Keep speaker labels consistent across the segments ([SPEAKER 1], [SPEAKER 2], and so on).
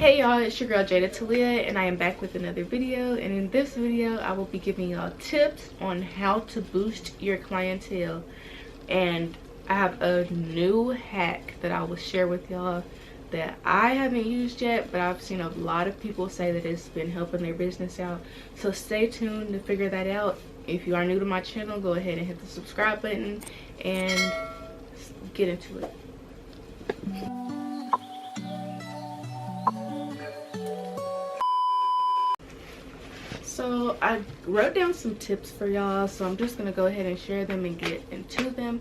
[SPEAKER 1] Hey y'all, it's your girl Jada Talia and I am back with another video, and in this video I will be giving y'all tips on how to boost your clientele. And I have a new hack that I will share with y'all that I haven't used yet, but I've seen a lot of people say that it's been helping their business out. So stay tuned to figure that out. If you are new to my channel, go ahead and hit the subscribe button and get into it. So I wrote down some tips for y'all, so I'm just gonna go ahead and share them and get into them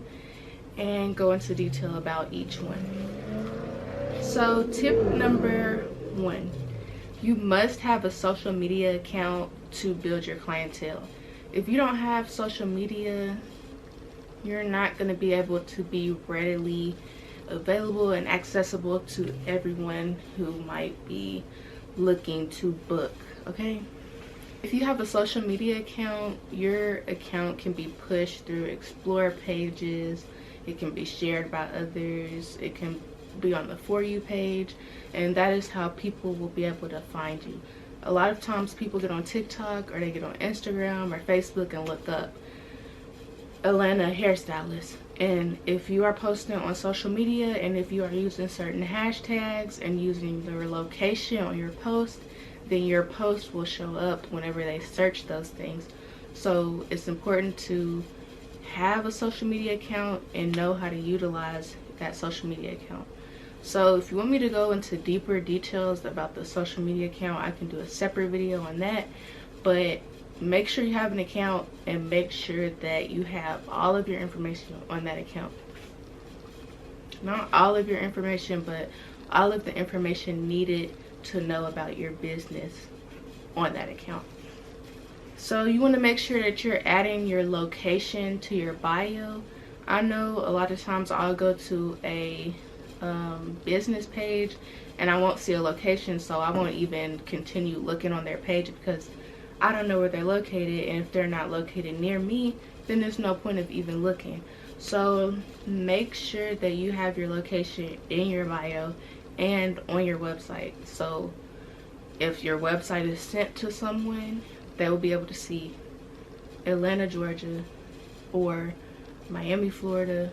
[SPEAKER 1] and go into detail about each one. So tip number 1, you must have a social media account to build your clientele. If you don't have social media, you're not going to be able to be readily available and accessible to everyone who might be looking to book, okay? If you have a social media account, your account can be pushed through explore pages, it can be shared by others, it can be on the For You page, and that is how people will be able to find you. A lot of times people get on TikTok or they get on Instagram or Facebook and look up Atlanta hairstylist, and if you are posting on social media and if you are using certain hashtags and using their location on your post, then your post will show up whenever they search those things. So it's important to have a social media account and know how to utilize that social media account. So if you want me to go into deeper details about the social media account, I can do a separate video on that, but make sure you have an account and make sure that you have all of your information on that account. Not all of your information, but all of the information needed to know about your business on that account. So you want to make sure that you're adding your location to your bio. I know a lot of times I'll go to a business page and I won't see a location, so I won't even continue looking on their page because I don't know where they're located, and if they're not located near me, then there's no point of even looking. So make sure that you have your location in your bio and on your website. So if your website is sent to someone, they will be able to see Atlanta, Georgia, or Miami, Florida,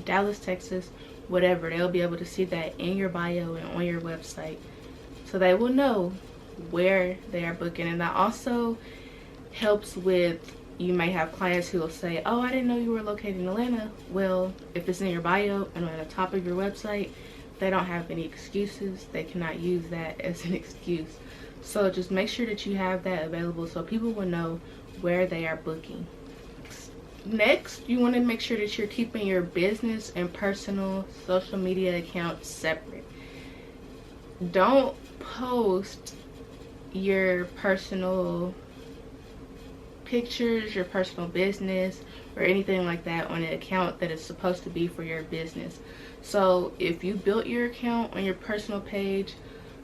[SPEAKER 1] Dallas, Texas, whatever. They'll be able to see that in your bio and on your website, so they will know where they are booking. And that also helps with, you may have clients who will say, oh, I didn't know you were located in Atlanta. Well, if it's in your bio and on the top of your website, they don't have any excuses. They cannot use that as an excuse. So just make sure that you have that available so people will know where they are booking. Next, you want to make sure that you're keeping your business and personal social media accounts separate. Don't post your personal pictures, your personal business, or anything like that on an account that is supposed to be for your business. So if you built your account on your personal page,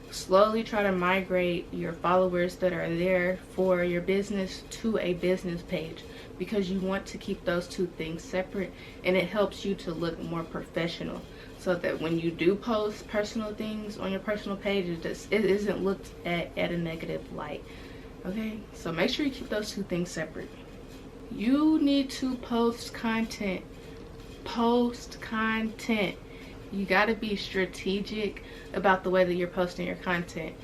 [SPEAKER 1] slowly try to migrate your followers that are there for your business to a business page, because you want to keep those two things separate, and it helps you to look more professional, so that when you do post personal things on your personal page, it isn't looked at a negative light. Okay, so make sure you keep those two things separate. You need to post content. Post content. You got to be strategic about the way that you're posting your content.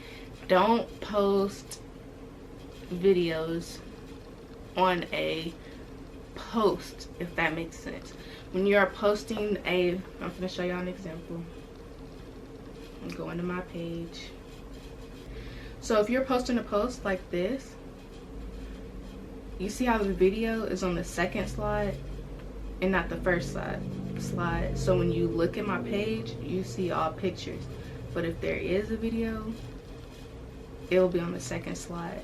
[SPEAKER 1] Don't post videos on a post, if that makes sense. When you are posting I'm going to show y'all an example. I'm going to my page. So if you're posting a post like this, you see how the video is on the second slide and not the first slide. So when you look at my page, you see all pictures. But if there is a video, it will be on the second slide.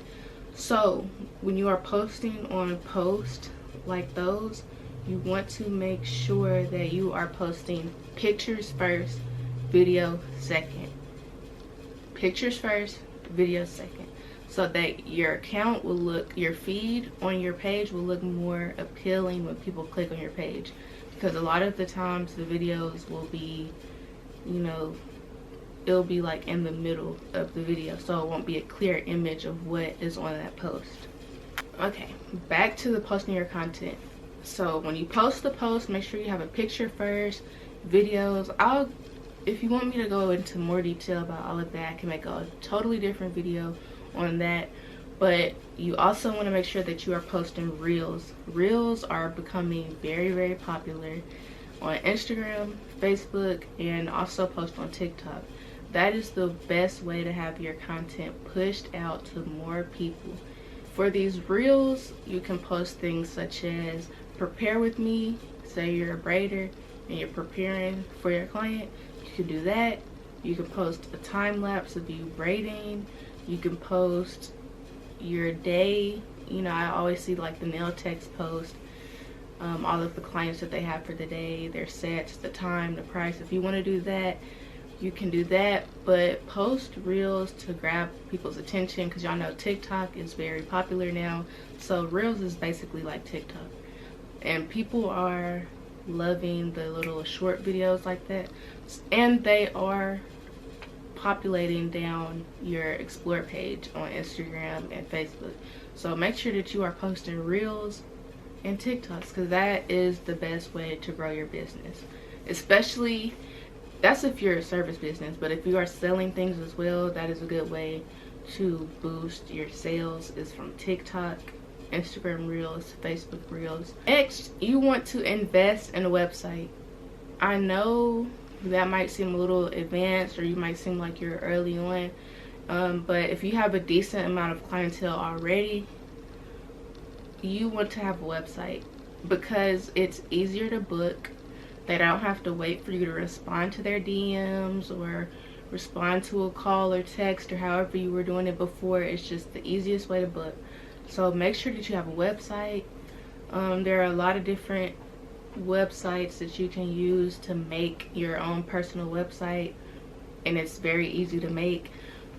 [SPEAKER 1] So when you are posting on posts like those, you want to make sure that you are posting pictures first, video second. Pictures first, video second, so that your account will look, your feed on your page will look more appealing when people click on your page. Because a lot of the times the videos will be, you know, it'll be like in the middle of the video, so it won't be a clear image of what is on that post. Okay, back to the posting your content. So when you post the post, make sure you have a picture first, videos. If you want me to go into more detail about all of that, I can make a totally different video on that. But you also want to make sure that you are posting reels. Reels are becoming very, very popular on Instagram, Facebook, and also post on TikTok. That is the best way to have your content pushed out to more people. For these reels, you can post things such as prepare with me. Say you're a braider and you're preparing for your client, you can do that. You can post a time lapse of you braiding. You can post your day. You know, I always see like the nail techs post all of the clients that they have for the day, their sets, the time, the price. If you want to do that, you can do that, but post reels to grab people's attention, because y'all know TikTok is very popular now. So reels is basically like TikTok, and people are loving the little short videos like that, and they are populating down your explore page on Instagram and Facebook. So make sure that you are posting reels and TikToks, because that is the best way to grow your business. Especially, that's if you're a service business, but if you are selling things as well, that is a good way to boost your sales, is from TikTok, Instagram reels, Facebook reels. Next, you want to invest in a website. I know that might seem a little advanced, or you might seem like you're early on, but if you have a decent amount of clientele already, you want to have a website, because it's easier to book. They don't have to wait for you to respond to their DMs or respond to a call or text, or however you were doing it before. It's just the easiest way to book. So make sure that you have a website. There are a lot of different websites that you can use to make your own personal website, and it's very easy to make.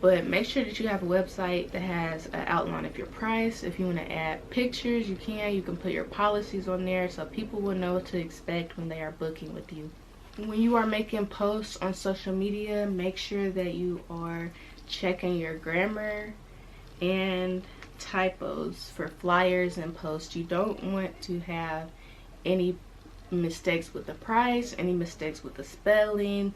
[SPEAKER 1] But make sure that you have a website that has an outline of your price. If you want to add pictures, you can put your policies on there, so people will know what to expect when they are booking with you. When you are making posts on social media, make sure that you are checking your grammar and typos for flyers and posts. You don't want to have any mistakes with the price, any mistakes with the spelling.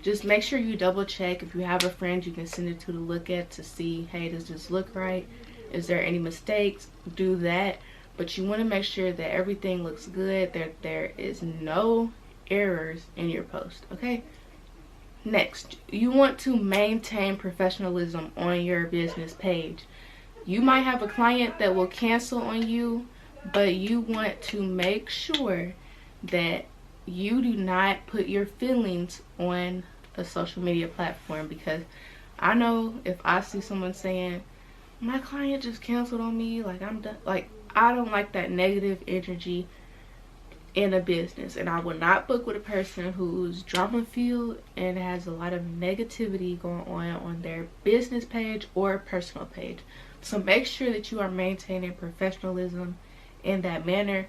[SPEAKER 1] Just make sure you double check. If you have a friend you can send it to look at to see, hey, does this look right? Is there any mistakes? Do that. But you want to make sure that everything looks good, that there is no errors in your post, okay? Next, you want to maintain professionalism on your business page. You might have a client that will cancel on you, but you want to make sure that you do not put your feelings on a social media platform, because I know if I see someone saying, my client just canceled on me, like I'm done, like I don't like that negative energy in a business, and I will not book with a person who's drama filled and has a lot of negativity going on their business page or personal page. So make sure that you are maintaining professionalism in that manner.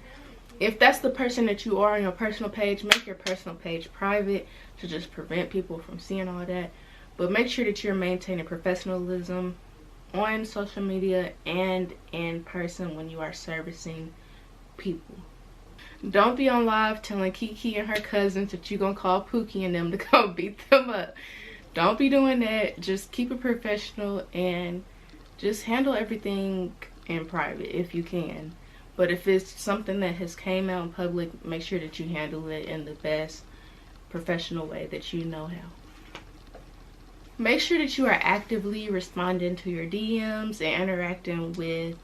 [SPEAKER 1] If that's the person that you are on your personal page, make your personal page private to just prevent people from seeing all that. But make sure that you're maintaining professionalism on social media and in person when you are servicing people. Don't be on live telling Kiki and her cousins that you're going to call Pookie and them to go beat them up. Don't be doing that. Just keep it professional and just handle everything in private if you can. But if it's something that has came out in public, make sure that you handle it in the best professional way that you know how. Make sure that you are actively responding to your DMs and interacting with,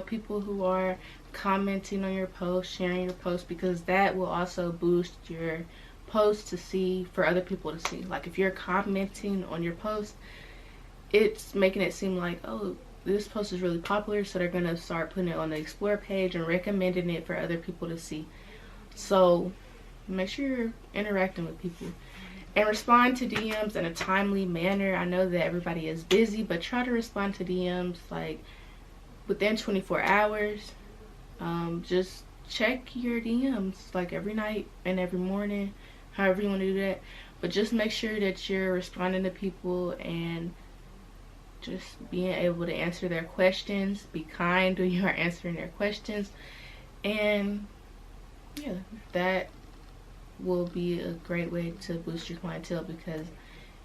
[SPEAKER 1] people who are commenting on your post, sharing your post, because that will also boost your post to see, for other people to see. Like if you're commenting on your post, it's making it seem like, oh, this post is really popular, so they're gonna start putting it on the explore page and recommending it for other people to see. So make sure you're interacting with people and respond to DMs in a timely manner. I know that everybody is busy, but try to respond to DMs like within 24 hours. Just check your DMs like every night and every morning, however you want to do that. but just make sure that you're responding to people and just being able to answer their questions. Be kind when you are answering their questions, and yeah, that will be a great way to boost your clientele, because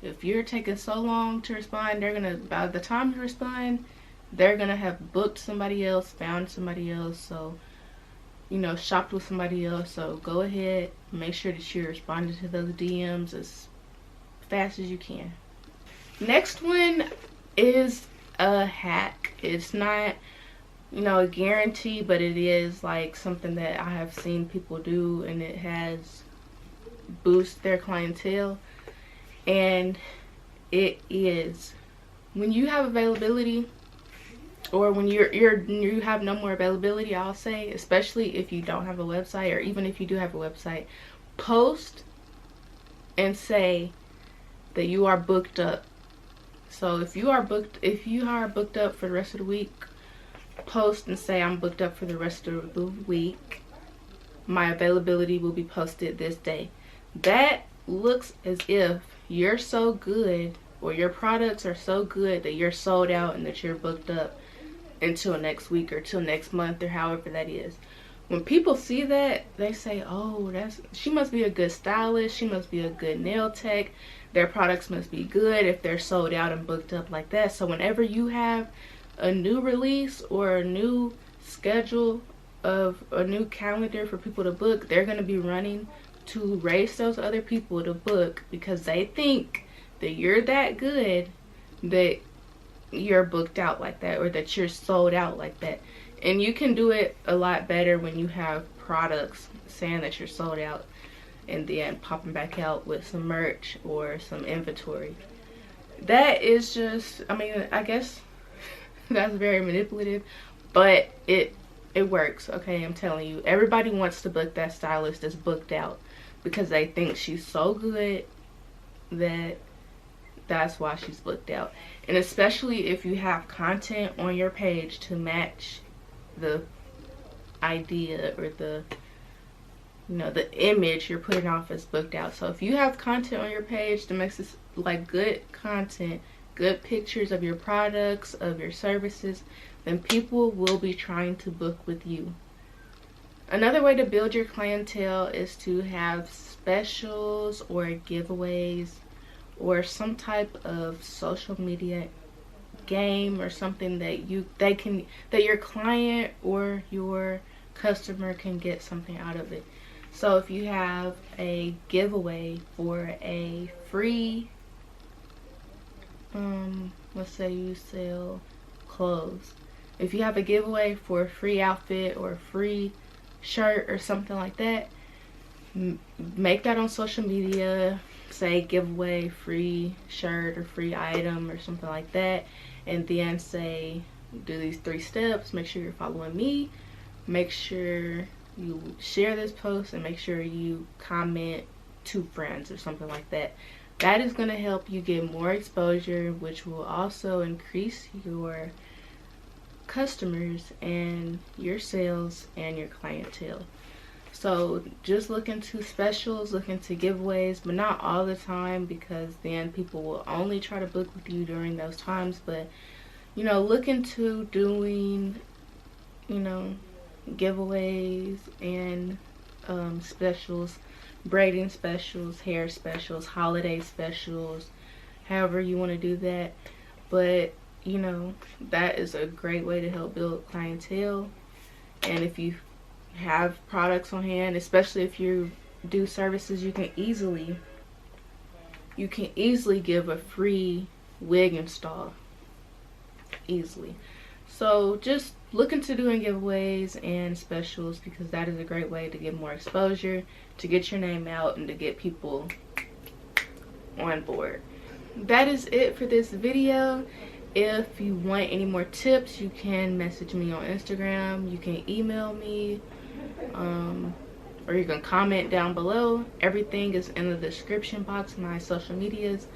[SPEAKER 1] if you're taking so long to respond, they're gonna, by the time you respond, they're gonna have booked somebody else, found somebody else, so shopped with somebody else. So go ahead, make sure that you're responding to those DMs as fast as you can. Next one is a hack. It's not a guarantee, but it is like something that I have seen people do, and it has boosted their clientele. And it is, when you have availability, or when you have no more availability, I'll say, especially if you don't have a website, or even if you do have a website, post and say that you are booked up. So if you are booked up for the rest of the week, post and say, I'm booked up for the rest of the week. My availability will be posted this day. That looks as if you're so good, or your products are so good, that you're sold out and that you're booked up until next week or till next month, or however that is. When people see that, they say, oh, she must be a good stylist, she must be a good nail tech, their products must be good if they're sold out and booked up like that. So whenever you have a new release or a new schedule of a new calendar for people to book, they're going to be running to race those other people to book, because they think that you're that good that you're booked out like that, or that you're sold out like that. And you can do it a lot better when you have products saying that you're sold out, and then popping back out with some merch or some inventory. That is just, I guess that's very manipulative, but it works. Okay, I'm telling you, everybody wants to book that stylist that's booked out, because they think she's so good that that's why she's booked out. And especially if you have content on your page to match the idea, or the image you're putting off as booked out. So if you have content on your page that makes this like good content, good pictures of your products, of your services, then people will be trying to book with you. Another way to build your clientele is to have specials or giveaways, or some type of social media game, or something that your client or your customer can get something out of it. So if you have a giveaway for a free, let's say you sell clothes. If you have a giveaway for a free outfit or a free shirt or something like that, make that on social media. Say giveaway free shirt or free item or something like that, and then say, do these 3 steps. Make sure you're following me, make sure you share this post, and make sure you comment 2 friends or something like that. That is going to help you get more exposure, which will also increase your customers and your sales and your clientele. So just look into specials, look into giveaways, but not all the time, because then people will only try to book with you during those times. But look into doing giveaways and specials, braiding specials, hair specials, holiday specials, however you want to do that. But that is a great way to help build clientele. And if you have products on hand, especially if you do services, you can easily give a free wig install easily. So just look into doing giveaways and specials, because that is a great way to get more exposure, to get your name out, and to get people on board. That is it for this video. If you want any more tips, you can message me on Instagram, you can email me, or you can comment down below. Everything is in the description box, my social medias.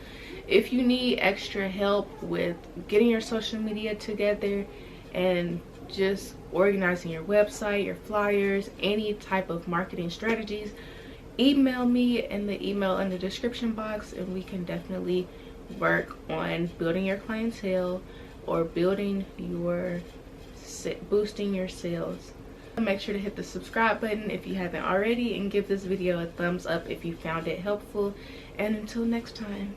[SPEAKER 1] If you need extra help with getting your social media together and just organizing your website, your flyers, any type of marketing strategies, email me in the email in the description box, and we can definitely work on building your clientele or building your boosting your sales. Make sure to hit the subscribe button if you haven't already, and give this video a thumbs up if you found it helpful. And until next time.